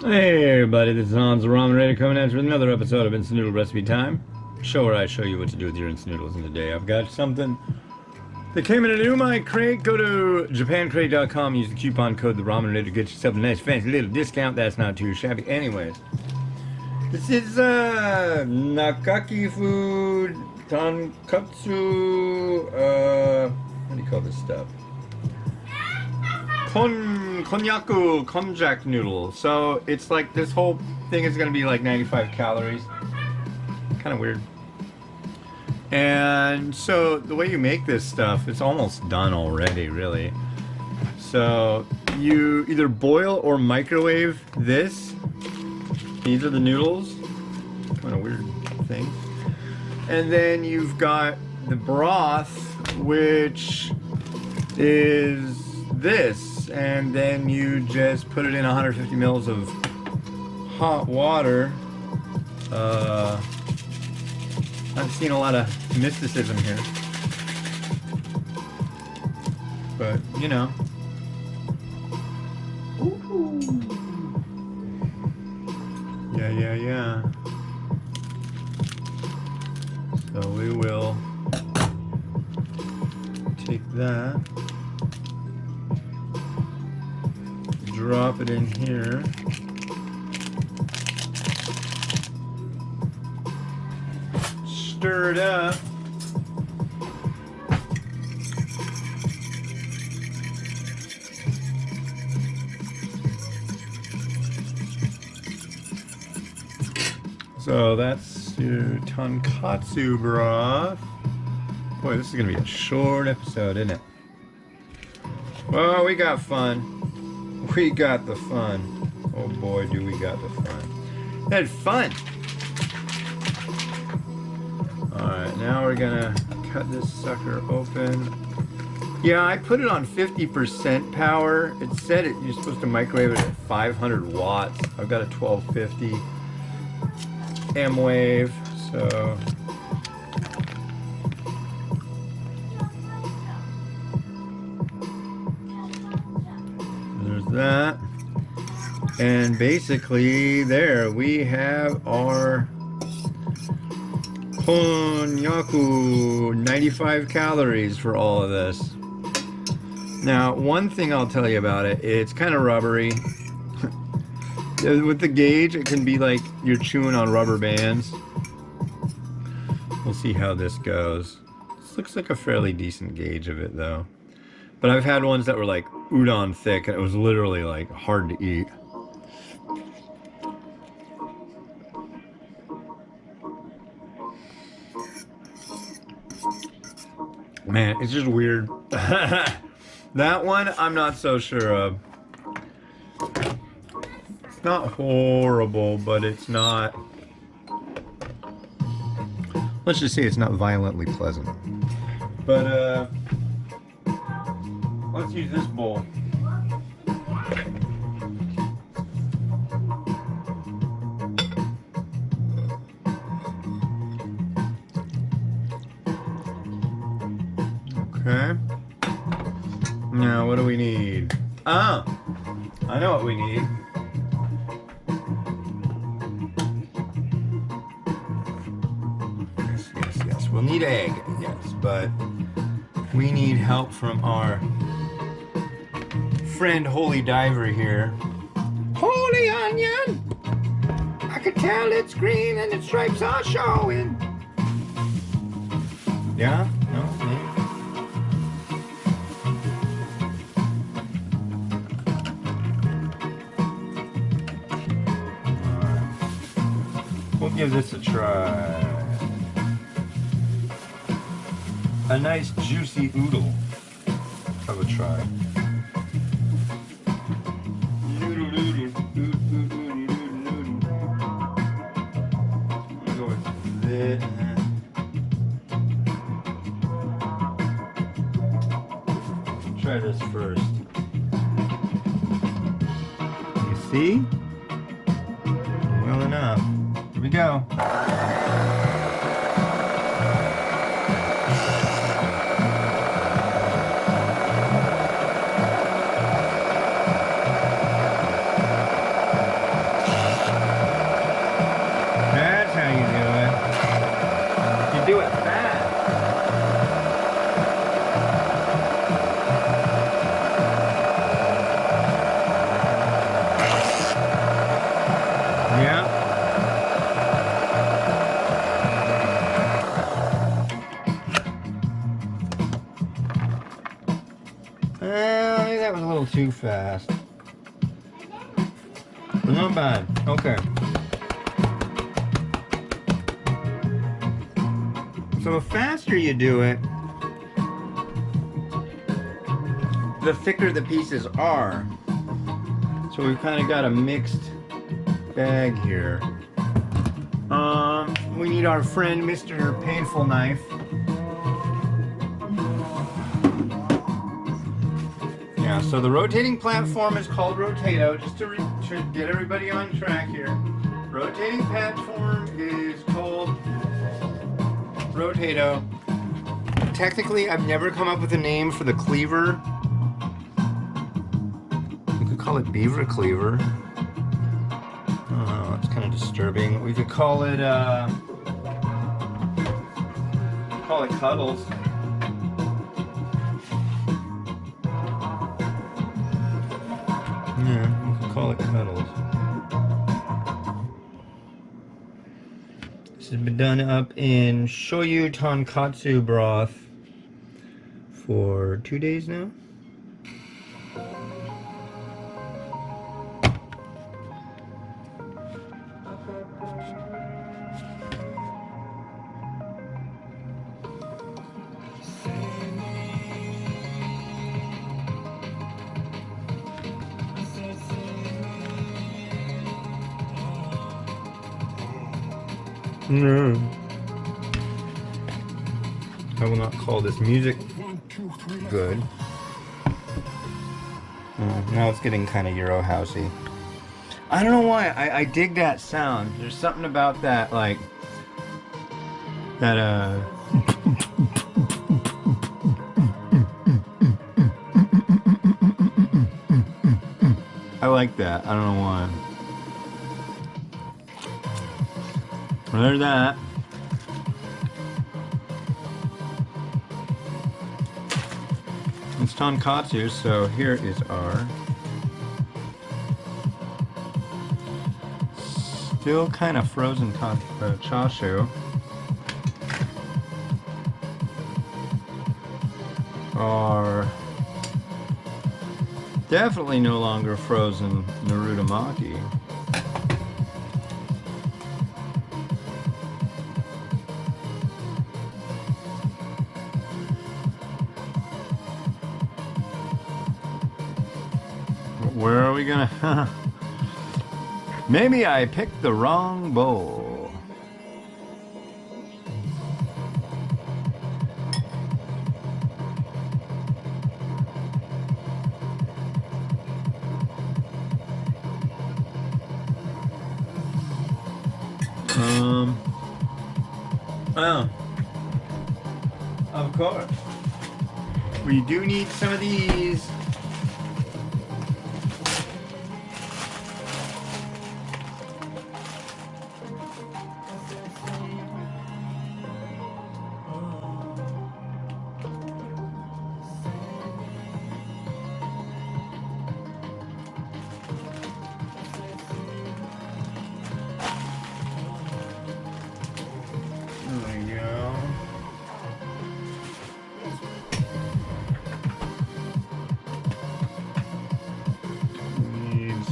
Hey everybody, this is Hans the Ramen Raider coming at you with another episode of Instant Noodle Recipe Time. Show where I show you what to do with your instant noodles in the day. I've got something that came in a new my crate. Go to japancrate.com, use the coupon code the Ramen Raider to get yourself a nice fancy little discount. That's not too shabby. Anyways, this is Nakaki food, Tonkotsu, what do you call this stuff? Konyaku konjac noodle. So it's like this whole thing is gonna be like 95 calories. Kind of weird. And so the way you make this stuff, it's almost done already, really. So you either boil or microwave this. These are the noodles. Kind of weird thing. And then you've got the broth, which is this. And then you just put it in 150 mils of hot water. I've seen a lot of mysticism here, but you know. Ooh. Yeah. So we will take that. Drop it in here. Stir it up. So that's your tonkotsu broth. Boy, this is gonna be a short episode, isn't it? Well, we got fun. We got the fun. Oh boy, do we got the fun. Had fun! Alright, now we're gonna cut this sucker open. Yeah, I put it on 50% power. It said you're supposed to microwave it at 500 watts. I've got a 1250 M-Wave, so... that, and basically there we have our Konyaku, 95 calories for all of this. Now, one thing I'll tell you about it, it's kind of rubbery. With the gauge, it can be like you're chewing on rubber bands. We'll see how this goes. This looks like a fairly decent gauge of it though. But I've had ones that were like udon thick, and it was literally like hard to eat. Man, it's just weird. That one, I'm not so sure of. It's not horrible, but it's not... Let's just say it's not violently pleasant. But, let's use this bowl. Okay. Now, what do we need? Ah! I know what we need. Yes. We'll need egg, yes, but we need help from our friend Holy Diver here. Holy onion! I can tell it's green and its stripes are showing. Yeah? No? Maybe? Alright. We'll give this a try. A nice juicy oodle of a try. Try this first. You see? Well enough. Here we go. that was a little too fast. But not bad. Okay. So the faster you do it, the thicker the pieces are. So we've kind of got a mixed bag here. We need our friend Mr. Painful Knife. Yeah, so the rotating platform is called Rotato, just to get everybody on track here. Rotating platform is called Rotato. Technically, I've never come up with a name for the cleaver. We could call it Beaver Cleaver. Oh, that's kind of disturbing. We could call it Cuddles. Yeah, we could call it Cuddles. This has been done up in shoyu tonkotsu broth for 2 days now. No. I will not call this music good. Now it's getting kind of Euro housey. I don't know why. I dig that sound. There's something about that, like that. I like that. I don't know why. Well, there's that. It's tonkotsu, so here is our still kind of frozen chashu. Our definitely no longer frozen narutomaki. Where are we gonna? Maybe I picked the wrong bowl. Oh, of course. We do need some of these.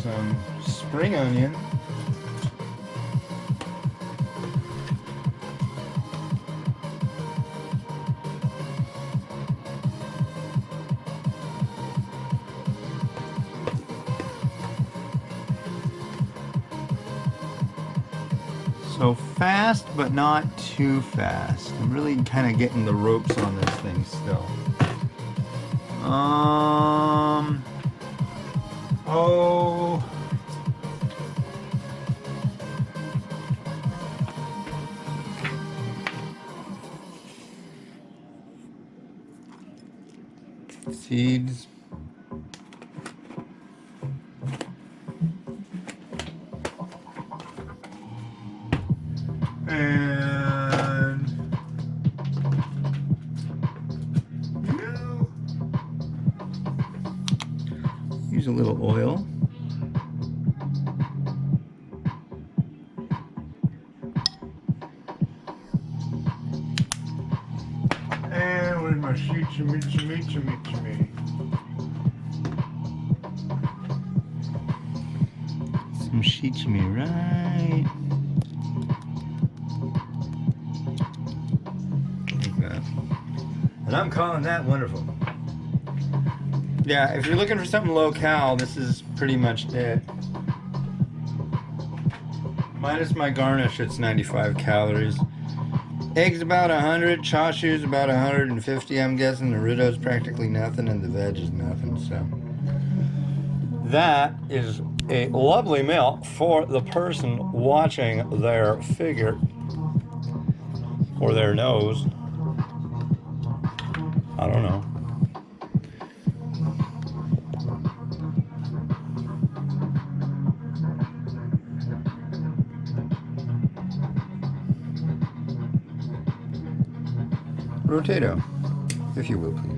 Some spring onion. So fast, but not too fast. I'm really kind of getting the ropes on this thing still. Oh. Seeds. And use a little oil. And with my shimichimi. Some shichimi, right? Like that. And I'm calling that wonderful. Yeah, if you're looking for something low-cal, this is pretty much it. Minus my garnish, it's 95 calories. Eggs about 100, chashu's about 150, I'm guessing. The Ritto's practically nothing, and the veg is nothing, so. That is a lovely meal for the person watching their figure. Or their nose. I don't know. Rotato, if you will, please.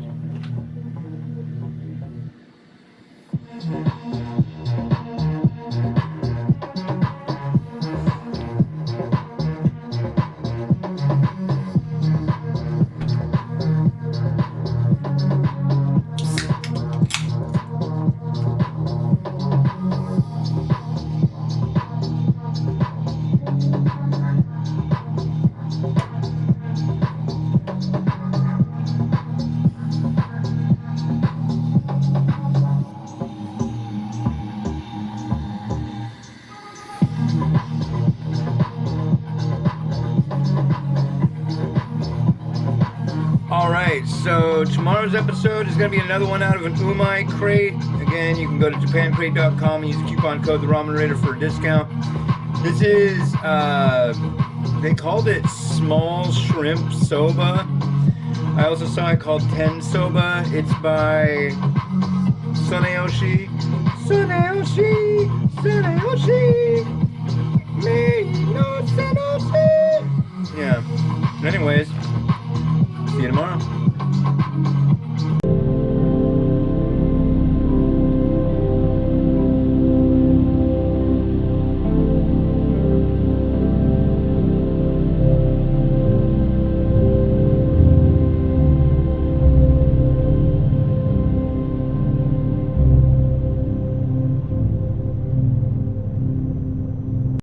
Alright, so tomorrow's episode is going to be another one out of an Umai crate. Again, you can go to japancrate.com and use the coupon code The Ramen Raider for a discount. This is, they called it small shrimp soba. I also saw it called ten soba. It's by Suneyoshi. Suneyoshi! Suneyoshi! Me no Suneyoshi! Yeah. Anyways, see you tomorrow.